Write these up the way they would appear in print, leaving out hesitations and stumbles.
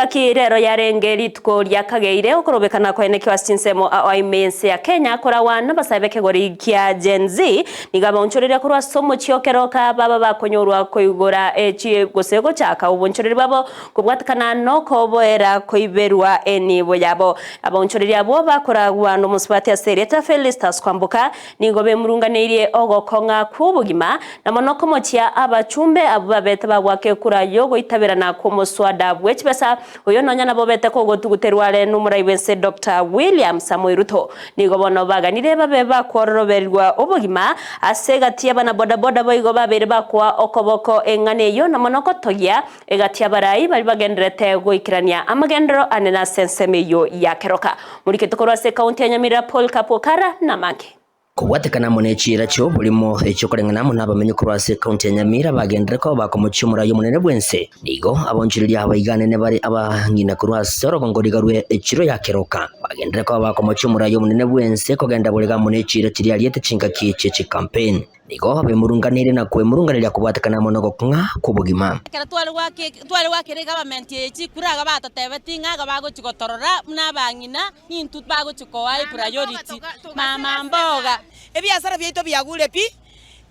ngaki rero yarenge ritko lyakageire okorobekana kwene kwa sinsemo a imense ya Kenya korawa nabasabeke gori kia Gen Z nigaba onchorera kurwa somo chiokeroka baba bakonyorwa koigora echi gosego chaka ubonchorera babo kubwatakana no koboera koiberwa enibo yabo abonchorera bo bakoragwa no musbati ya Sereta Felistas kwambuka nigobe murunganirie ogokonga kubugima na monoko mochia abachumbe ababete babwake kurayo goitaberana komoswada bwechibesa uyo nonya nabo bete ko gotuguterware n'umuraibense Dr. William Samuel Ruto nigo bono baganire babe bakororoberwa obugima asegatia bana boda boda boigo babere bakwa okoboko engane yo na monoko togia egatia barayi bari bagenderete goikirania amagendero anena sensemeyo yakeroka muri kitokorwa se county ya Nyamira Paul Kapokara na Mange kubwatekana munechira cyo bulimo echo korengana mu nabamenye kurwase county ya Nyamira bagendere ko bakomucyumura yo munene bwense nigo abonjirira abayigane ne bari abangina kurwase orogongorigarwe echiro yakeroka bagendere ko bakomucyumura yo munene bwense kogenda bulega munechira kiri aliete chinga kiche campaign nigo bemurunganire na kwemurunganira kubwatekana monogo kunga kubugima kera twale wake government echi kuraga batatebeti ngaga bagochigotorora nabangina nintu bagochikowa priority mama mboga ebiasara byaito byagule pi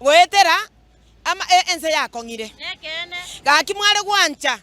wetera ama ense yakongire gaki mwale gwancha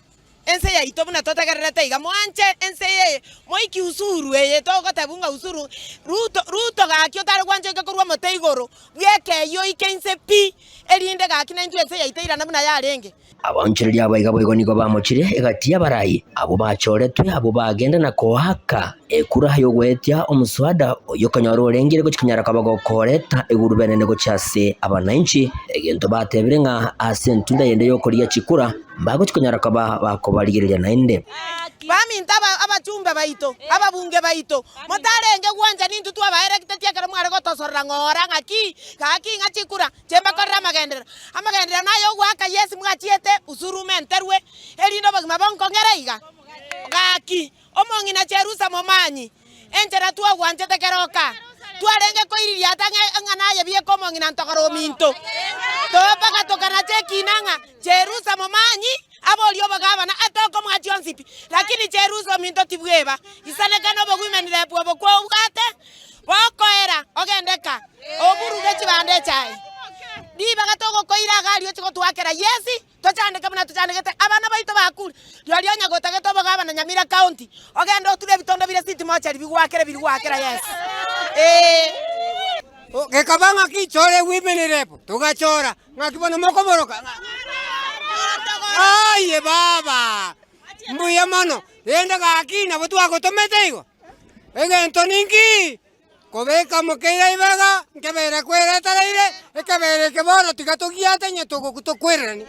ense yaito buna totagarerete iga mwanche ense ye moiki usuru ye togotabunga usuru ruto gaki otare gwanche gakorwa moteigoro bwekeyo ikense pi erinde gaki na ense yaito irana buna yarenge abonchirira abayiga boigo nigo bamuchire egatia barayi abo bachoretwe abo bagenda na kohaka ekura yo gwetia omuswada oyo kanyaro orengire gochikinyara kabagokoreta egurubene nego chase abananchi egento batebire nga asentunda yende yo koria chikura mbago chikinyara kaba bakobarigiria nainde baminta abachumbe baito ababunge baito motarenge gwanja nintu twa baerekte tiakara mware gotosorra ngora ngaki kaki ngachikura chemba korra amagendera nayo gwaka yesi mwachiete usurumenterwe erindo bagima bonkongereiga gaki omongina cherusa momanyi enjera twa gwanje tekeroka twarenge koiriria tange nganaye bie komongina ntogoro minto topaga tokana chekinanga cherusa momanyi abolio bagabana atoko mwachionsipi lakini cherusa minto tibweba isanekano bogwimenire bwobo kwa ugate bokoera ogendeka oburuge chibande chai diba gatoko koira gali ochiko twakera yesi tochandika buna tochandikete abana baito bakuri lyo nyagota getobo gabana Nyamira county ogendo tule bitondo bire city mocha bigwakera yes gekabanga kichore wimenerepo tugachora ngakibona mokoboroka aye baba mbuya mano enda gakina botwago tometeigo egento ninki kobeka mokeira ibega nkebere kwereta leire ekebere kebono tigatogiate nyetugo kutokwerani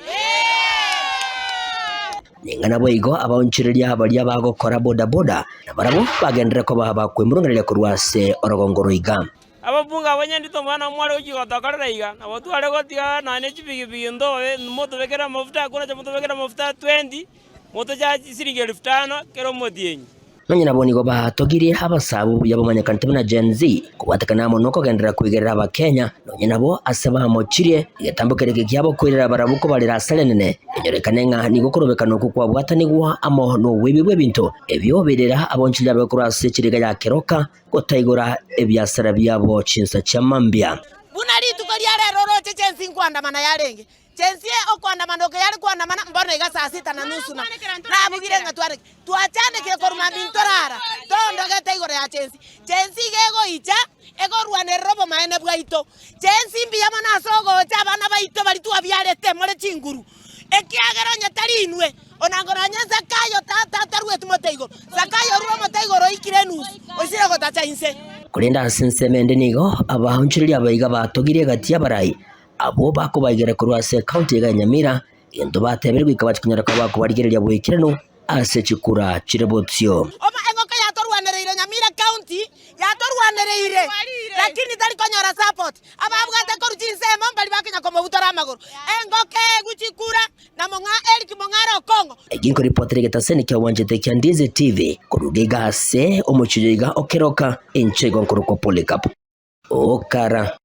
ningana boigo abonchiriria abaria bagokora boda boda nabarabo bagendere ko baba kwemurunganira kurwase orogongoro iga ababunga abanyandito mwana mwale ukigotokorera iga nabo twale gotiga nane chipigipigi ndowe moto bekera mafuta kuna cha moto bekera mafuta 20 moto cha siringi 5000 kero modienyi nonye nabo nigo batogirie abasabu yabomanyakanite na Gen Z kubatakana mono kogendera kwigerera abakenya nonye nabo asaba mochirie igetambukereke kyabo kwirira barabuko balira salenene enyorekane nga nigo korobekana okukwa bwatanigwa amo no webibwe bintu ebyo berera abonchira bekurase chiriga yakeroka gotaigora ebyasara byabo chinsa chamambya bunari tukoliare roroche chensi kwandamana yarenge chensi okwandamana okeyari kwandamana mbona iga saa 6:30 na abugire nga twachane ke koruma bintorara tondo gete igore ya chensi gego icha egorwane robo maene bwaito chensi mbiya mana sogo cha bana baito bali twabyarete more chinguru ekiagera nyatarinwe onangora nyanza kayo tatarwe tumoteigo sakayo ruo moteigo roikire nusu osire gotacha inse kulinda sensemende nigo abahunchiriria abayiga batogirie gatia barayi abo bakobaigera kurwase county ya Nyamira endo bateberwe ikabachikinyara kwa bakobarigereria bwikirano ase chikura chirebotio oma engoka yatorwanereire Nyamira county yatorwanereire lakini tali konyora support ababwate koruchinsemo mbali bakinya komobutora amaguru engoke guchikura na monga Eric Mongaro Kongo eginko reporter getaseni kya wanjete kya Ndize TV kurugiga ase omuchiriga okeroka enchego nkuruko Polycarp okara